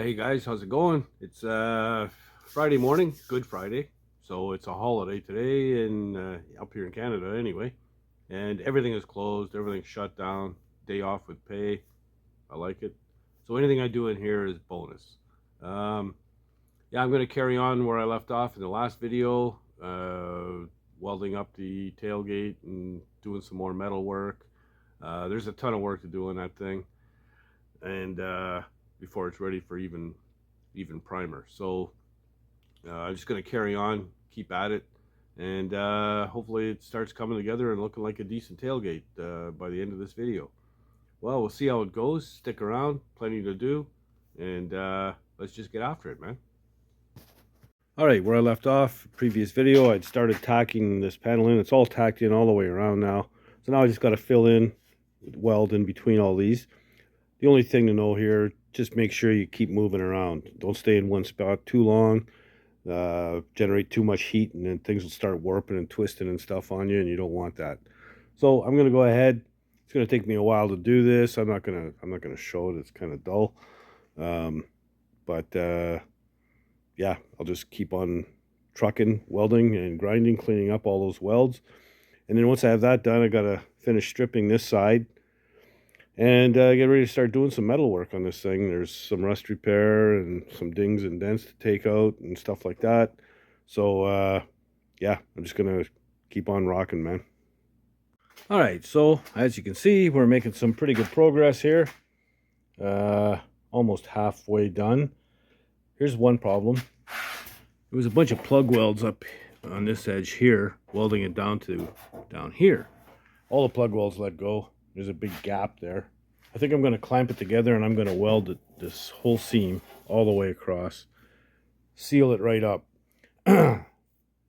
Hey guys, how's it going? It's Friday morning, Good Friday. So it's a holiday today in up here in Canada anyway. And everything is closed, everything's shut down, day off with pay. I like it. So anything I do in here is bonus. Um, yeah, I'm going to carry on where I left off in the last video, welding up the tailgate and doing some more metal work. There's a ton of work to do on that thing. And before it's ready for even primer. So I'm just going to carry on, keep at it, and hopefully it starts coming together and looking like a decent tailgate by the end of this video. Well, we'll see how it goes. Stick around, plenty to do, and let's just get after it, man. All right, where I left off, previous video, I'd started tacking this panel in. It's all tacked in all the way around now. So now I just got to fill in, weld in between all these. The only thing to know here, just make sure you keep moving around. Don't stay in one spot too long. Generate too much heat, and then things will start warping and twisting and stuff on you, and you don't want that. So I'm going to go ahead. It's going to take me a while to do this. I'm not going to show it. It's kind of dull. Yeah, I'll just keep on trucking, welding, and grinding, cleaning up all those welds. And then once I have that done, I got to finish stripping this side and get ready to start doing some metal work on this thing. There's some rust repair and some dings and dents to take out and stuff like that. So yeah, I'm just gonna keep on rocking, man. All right, so as you can see, we're making some pretty good progress here. Almost halfway done. Here's one problem. There was a bunch of plug welds up on this edge here, welding it down here. All the plug welds let go. There's a big gap there. I think I'm going to clamp it together, and I'm going to weld this whole seam all the way across. Seal it right up. Down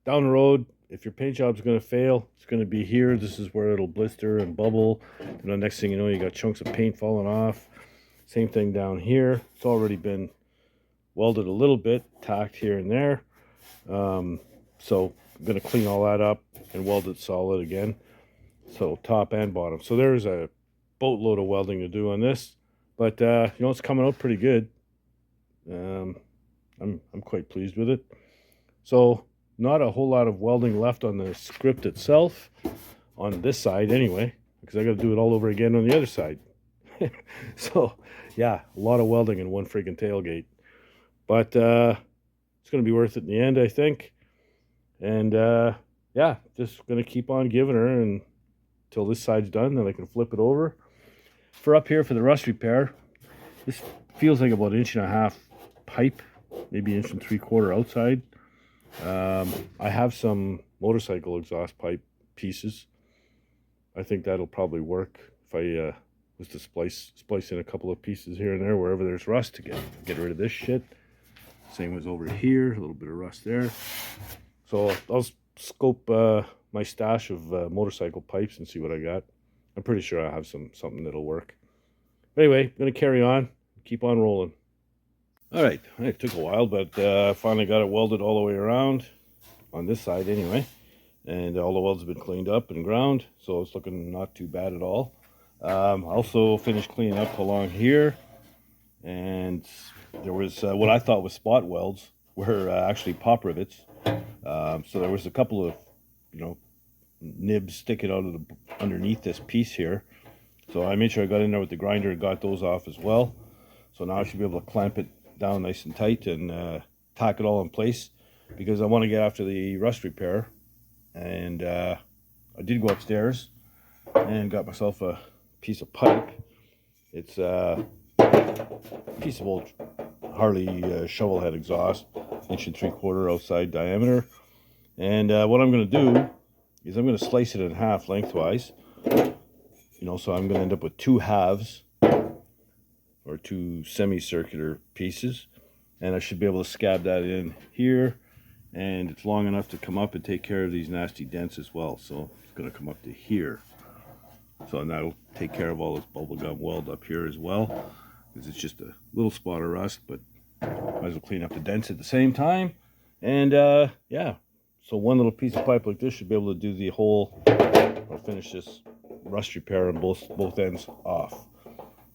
the road, if your paint job's going to fail, it's going to be here. This is where it'll blister and bubble. And the next thing you know, you got chunks of paint falling off. Same thing down here. It's already been welded a little bit, tacked here and there. So I'm going to clean all that up and weld it solid again. So top and bottom. So there's a boatload of welding to do on this, but you know, it's coming out pretty good. I'm quite pleased with it. So not a whole lot of welding left on the script itself, on this side anyway, because I got to do it all over again on the other side. So yeah, a lot of welding in one freaking tailgate, but it's going to be worth it in the end, I think. And yeah, just going to keep on giving her and till this side's done, then I can flip it over. For up here for the rust repair, this feels like about 1.5 inch pipe, maybe 1.75 inch outside. I have some motorcycle exhaust pipe pieces. I think that'll probably work if I was to splice in a couple of pieces here and there wherever there's rust to get rid of this shit. Same as over here, a little bit of rust there. So I'll scope my stash of motorcycle pipes and see what I got. I'm pretty sure I have something that'll work. But anyway, I'm going to carry on, keep on rolling. All right, it took a while, but finally got it welded all the way around on this side anyway. And all the welds have been cleaned up and ground, so it's looking not too bad at all. Also finished cleaning up along here, and there was what I thought was spot welds were actually pop rivets. So there was a couple of, you know, nibs sticking out of underneath this piece here. So I made sure I got in there with the grinder and got those off as well. So now I should be able to clamp it down nice and tight and tack it all in place, because I want to get after the rust repair. And I did go upstairs and got myself a piece of pipe. It's a piece of old Harley shovel head exhaust, 1.75 inch outside diameter. And what I'm going to do is I'm going to slice it in half lengthwise. You know, so I'm going to end up with 2 halves, or 2 semicircular pieces. And I should be able to scab that in here. And it's long enough to come up and take care of these nasty dents as well. So it's going to come up to here. So that'll take care of all this bubblegum weld up here as well, because it's just a little spot of rust, but might as well clean up the dents at the same time. And yeah, so one little piece of pipe like this should be able to do the whole, I'll finish this rust repair on both ends off.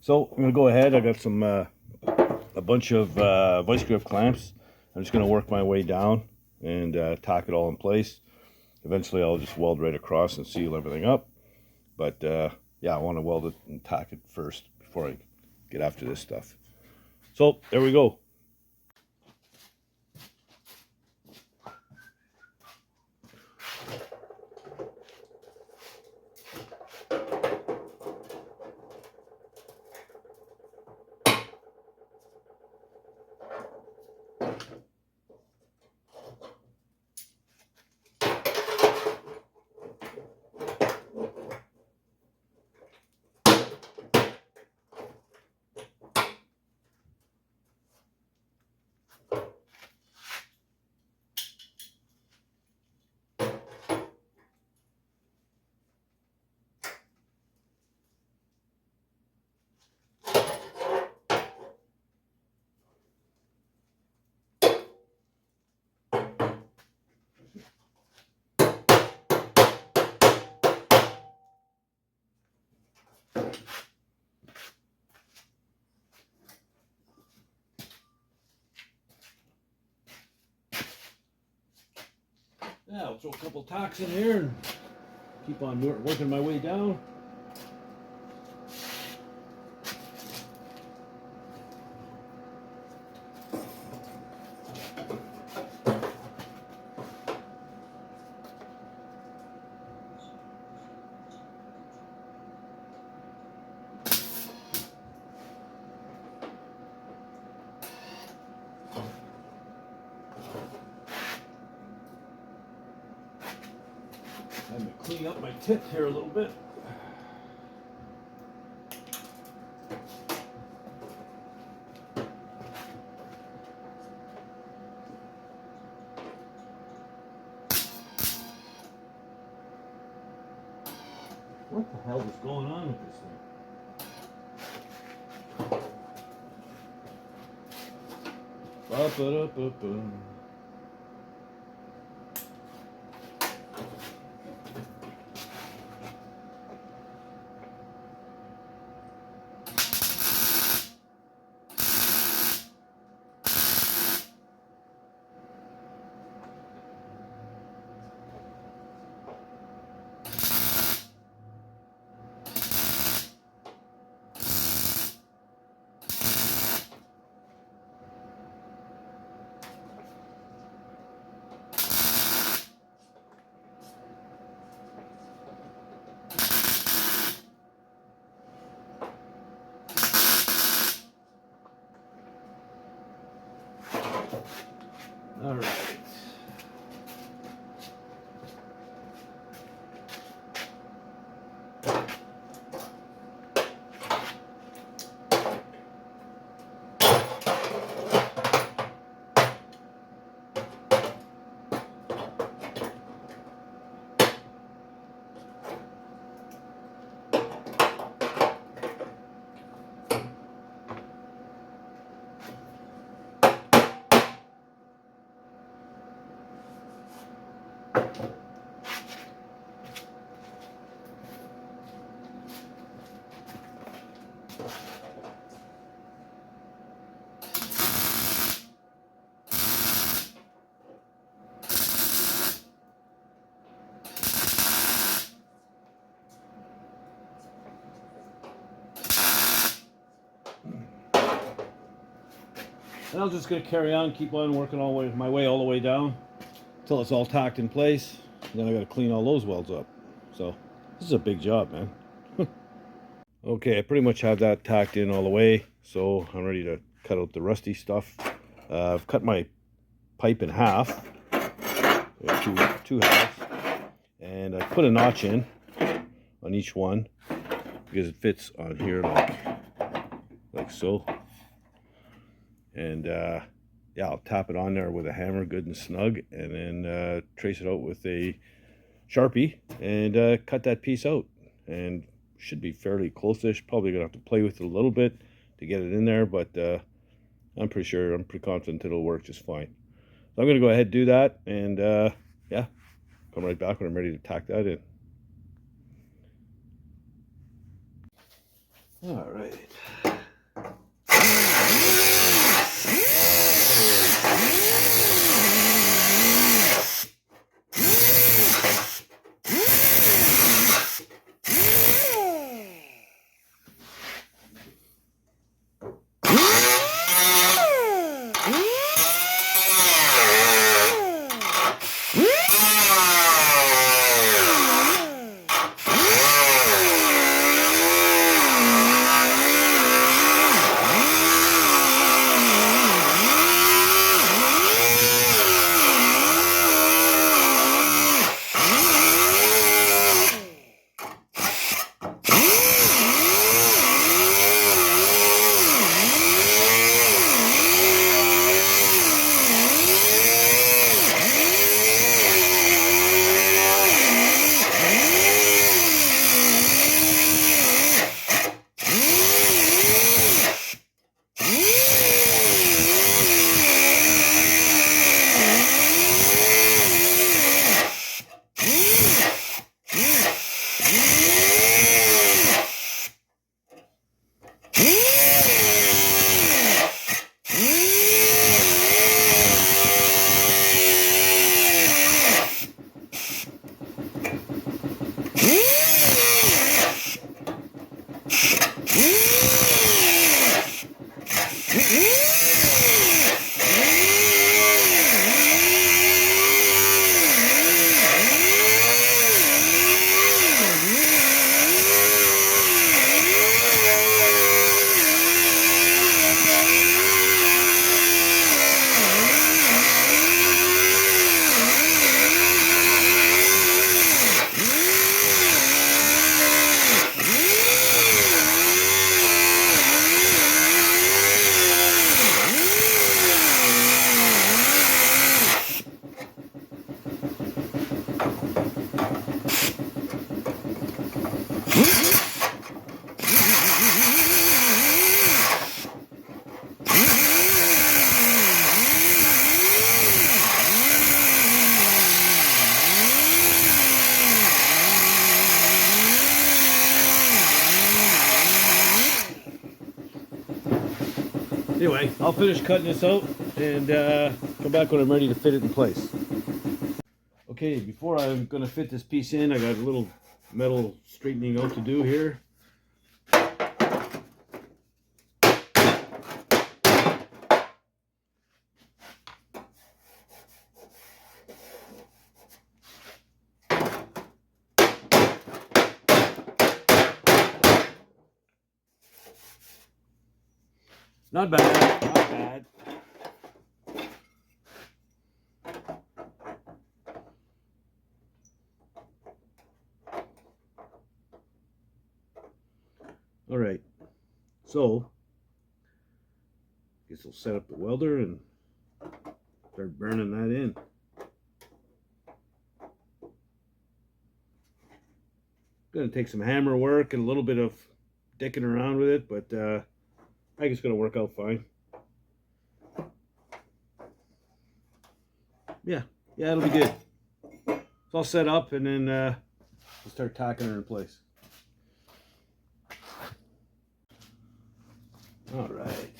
So I'm going to go ahead. I got some a bunch of vice grip clamps. I'm just going to work my way down and tack it all in place. Eventually I'll just weld right across and seal everything up. But yeah, I want to weld it and tack it first before I get after this stuff. So there we go. Yeah, I'll throw a couple tacks in here and keep on working my way down. I'm going to clean up my tip here a little bit. What the hell is going on with this thing? Ba-ba-da-ba-ba. All right. And I'm just going to carry on, keep on working my way all the way down until it's all tacked in place. And then I got to clean all those welds up. So this is a big job, man. Okay, I pretty much have that tacked in all the way, so I'm ready to cut out the rusty stuff. I've cut my pipe in half, two halves, and I put a notch in on each one because it fits on here like so. And yeah, I'll tap it on there with a hammer good and snug, and then trace it out with a Sharpie and cut that piece out. And should be fairly close-ish. Probably gonna have to play with it a little bit to get it in there, but I'm pretty confident it'll work just fine. So I'm gonna go ahead and do that, and yeah, come right back when I'm ready to tack that in. All right. Anyway, I'll finish cutting this out and come back when I'm ready to fit it in place. Okay, before I'm going to fit this piece in, I got a little metal straightening out to do here. Not bad, not bad. All right, so I guess we'll set up the welder and start burning that in. Gonna take some hammer work and a little bit of dicking around with it, but I think it's gonna work out fine. Yeah, it'll be good. It's all set up, and then we'll start tacking her in place. All right.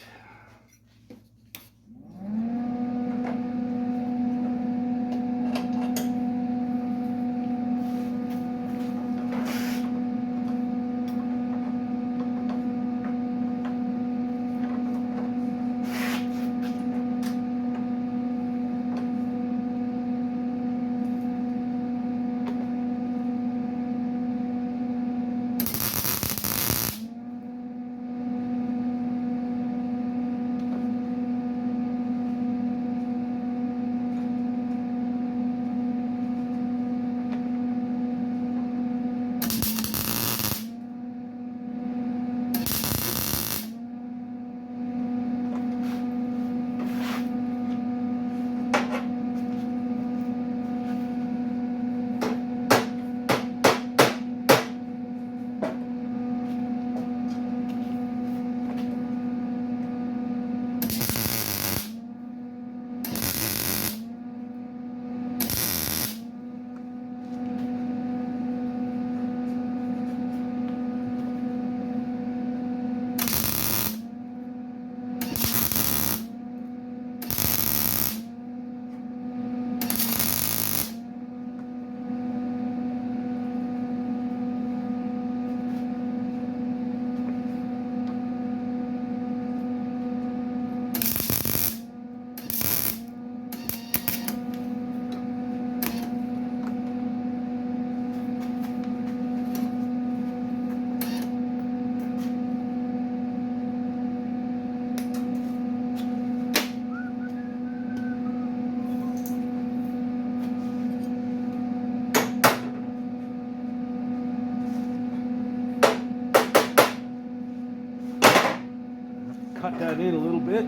Cut that in a little bit.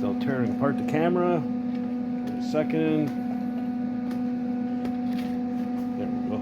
So I'll tear apart the camera in a second. There we go.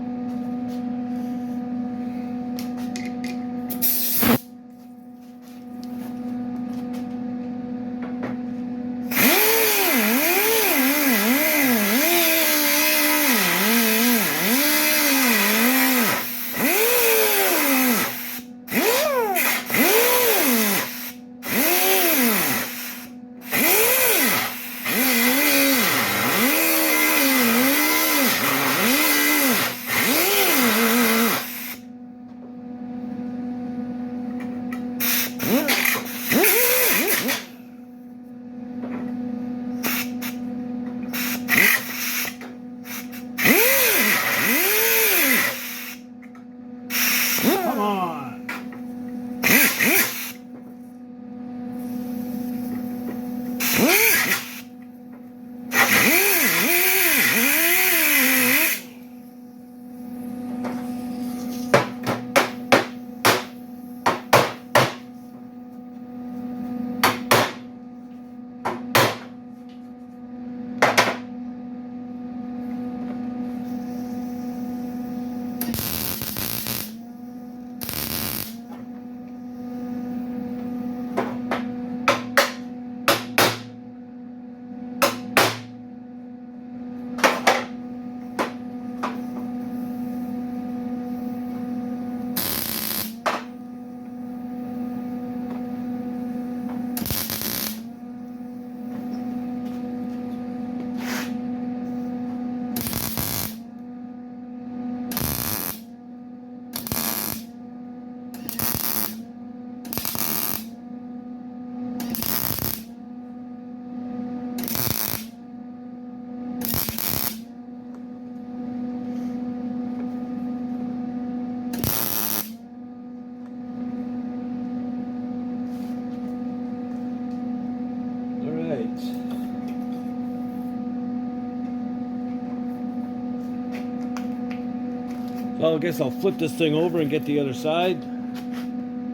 So I guess I'll flip this thing over and get the other side.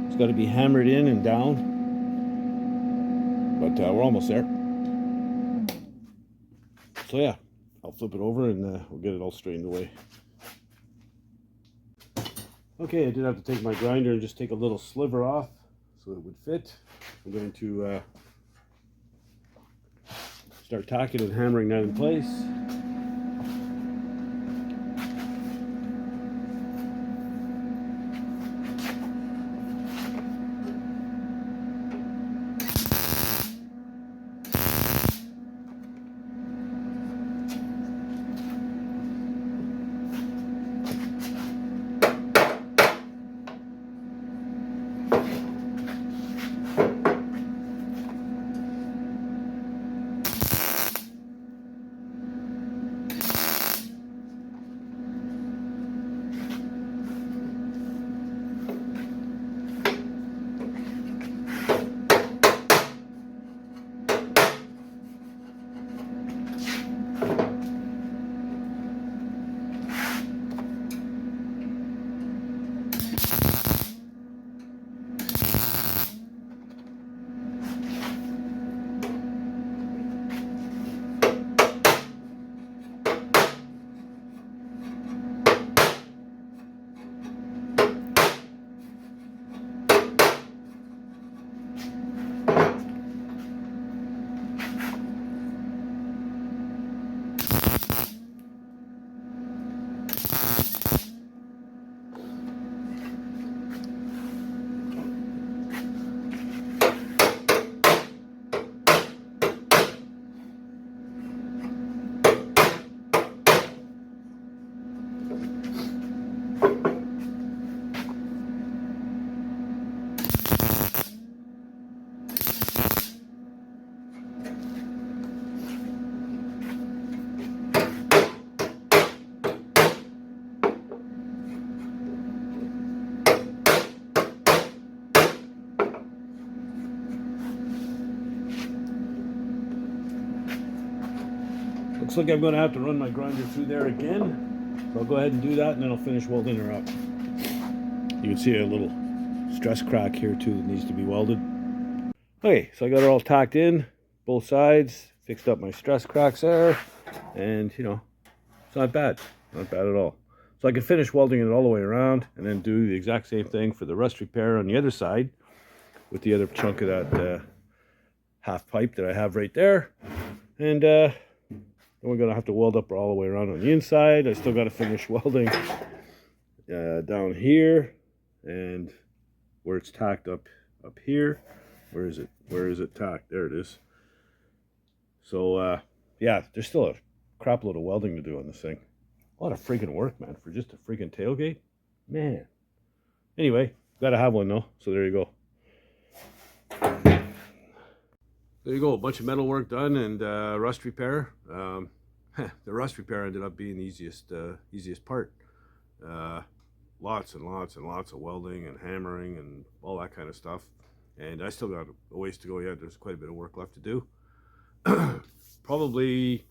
It's got to be hammered in and down, but we're almost there. So yeah, I'll flip it over and we'll get it all straightened away. Okay, I did have to take my grinder and just take a little sliver off so it would fit. I'm going to start tacking and hammering that in place. Looks like I'm going to have to run my grinder through there again. So I'll go ahead and do that and then I'll finish welding her up. You can see a little stress crack here too that needs to be welded. Okay, so I got it all tacked in, both sides, fixed up my stress cracks there, and you know, it's not bad. Not bad at all. So I can finish welding it all the way around and then do the exact same thing for the rust repair on the other side with the other chunk of that half pipe that I have right there. And then we're going to have to weld up all the way around on the inside. I still got to finish welding down here and where it's tacked up here. Where is it? Where is it tacked? There it is. So yeah, there's still a crap load of welding to do on this thing. A lot of freaking work, man, for just a freaking tailgate. Man. Anyway, gotta have one though, so there you go. There you go, a bunch of metal work done and rust repair. The rust repair ended up being the easiest part. Lots and lots and lots of welding and hammering and all that kind of stuff. And I still got a ways to go yet. There's quite a bit of work left to do. Probably,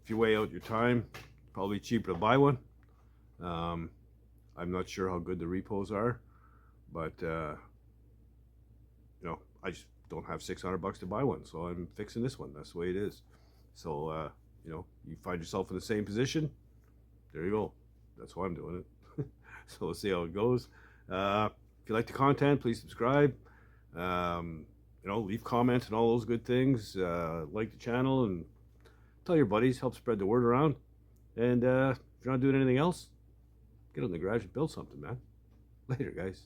if you weigh out your time, probably cheaper to buy one. I'm not sure how good the repos are, but you know, I just don't have $600 to buy one, so I'm fixing this one. That's the way it is. So you know, you find yourself in the same position, there you go. That's why I'm doing it. So we'll see how it goes. If you like the content, please subscribe. You know, leave comments and all those good things. Like the channel and tell your buddies. Help spread the word around. And if you're not doing anything else, get out in the garage and build something, man. Later, guys.